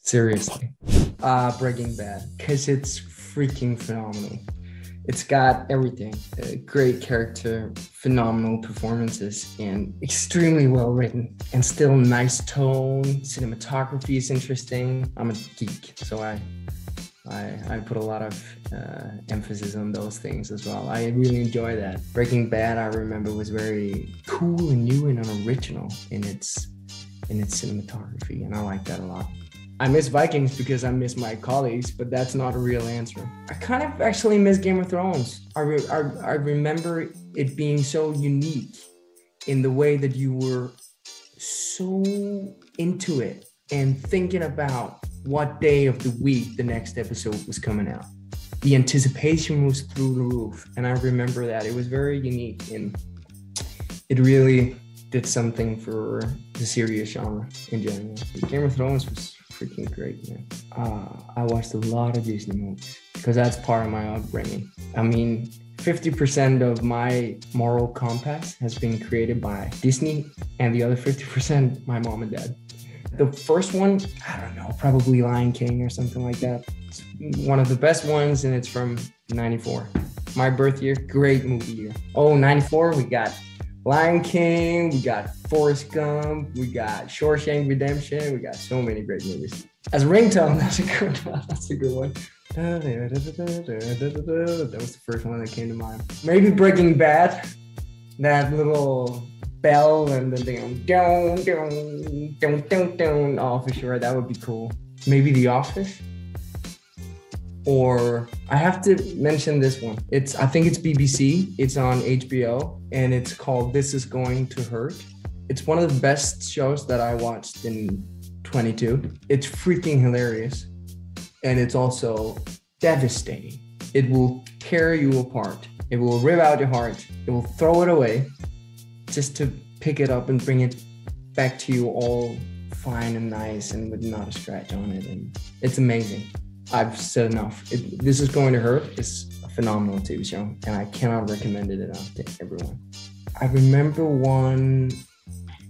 Seriously. Breaking Bad, because it's freaking phenomenal. It's got everything. Great character, phenomenal performances, and extremely well written. And still nice tone. Cinematography is interesting. I'm a geek, so I put a lot of emphasis on those things as well. I really enjoy that. Breaking Bad, I remember, was very cool and new and original in its cinematography, and I like that a lot. I miss Vikings because I miss my colleagues, but that's not a real answer. I kind of actually miss Game of Thrones. I remember it being so unique in the way that you were so into it and thinking about what day of the week the next episode was coming out. The anticipation was through the roof, and I remember that. It was very unique, and it really did something for the serious genre in general. Game of Thrones was freaking great, man. I watched a lot of Disney movies because that's part of my upbringing. I mean, 50% of my moral compass has been created by Disney, and the other 50% my mom and dad. The first one, I don't know, probably Lion King or something like that. It's one of the best ones, and it's from 94. My birth year, great movie year. Oh, 94, we got Lion King, we got Forrest Gump, we got Shawshank Redemption, we got so many great movies. As a ringtone, that's a good one. That's a good one. That was the first one that came to mind. Maybe Breaking Bad, that little bell and then they oh, for sure, that would be cool. Maybe The Office. Or I have to mention this one. I think it's BBC. It's on HBO, and it's called This Is Going to Hurt. It's one of the best shows that I watched in 22. It's freaking hilarious, and it's also devastating. It will tear you apart. It will rip out your heart. It will throw it away just to pick it up and bring it back to you all fine and nice and with not a scratch on it. And it's amazing. I've said enough. This Is Going to Hurt is a phenomenal TV show, and I cannot recommend it enough to everyone. I remember one,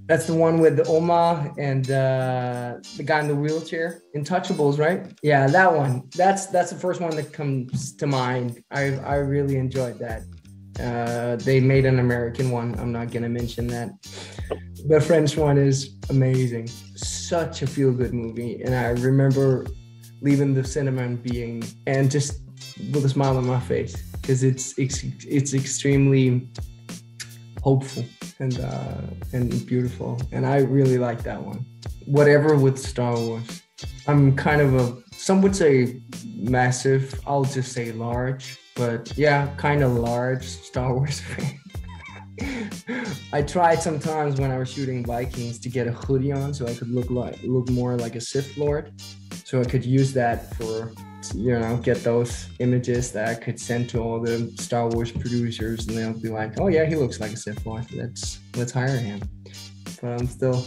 that's the one with the Oma and the guy in the wheelchair. Intouchables, right? Yeah, that one. That's the first one that comes to mind. I really enjoyed that. They made an American one. I'm not gonna mention that. The French one is amazing. Such a feel-good movie, and I remember leaving the cinema and just with a smile on my face, because it's extremely hopeful and beautiful, and I really like that one. Whatever with Star Wars, I'm kind of some would say massive, I'll just say large, but yeah, kind of large Star Wars fan. I tried sometimes when I was shooting Vikings to get a hoodie on so I could look more like a Sith Lord. So I could use that for, get those images that I could send to all the Star Wars producers, and they'll be like, "Oh yeah, he looks like a Sith Lord. Let's hire him." But I'm still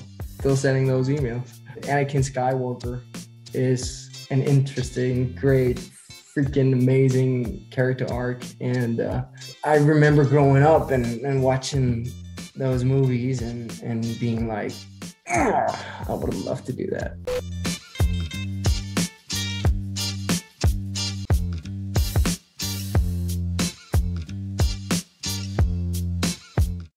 sending those emails. Anakin Skywalker is an interesting, great, freaking amazing character arc, and I remember growing up and watching those movies and being like, I would have loved to do that.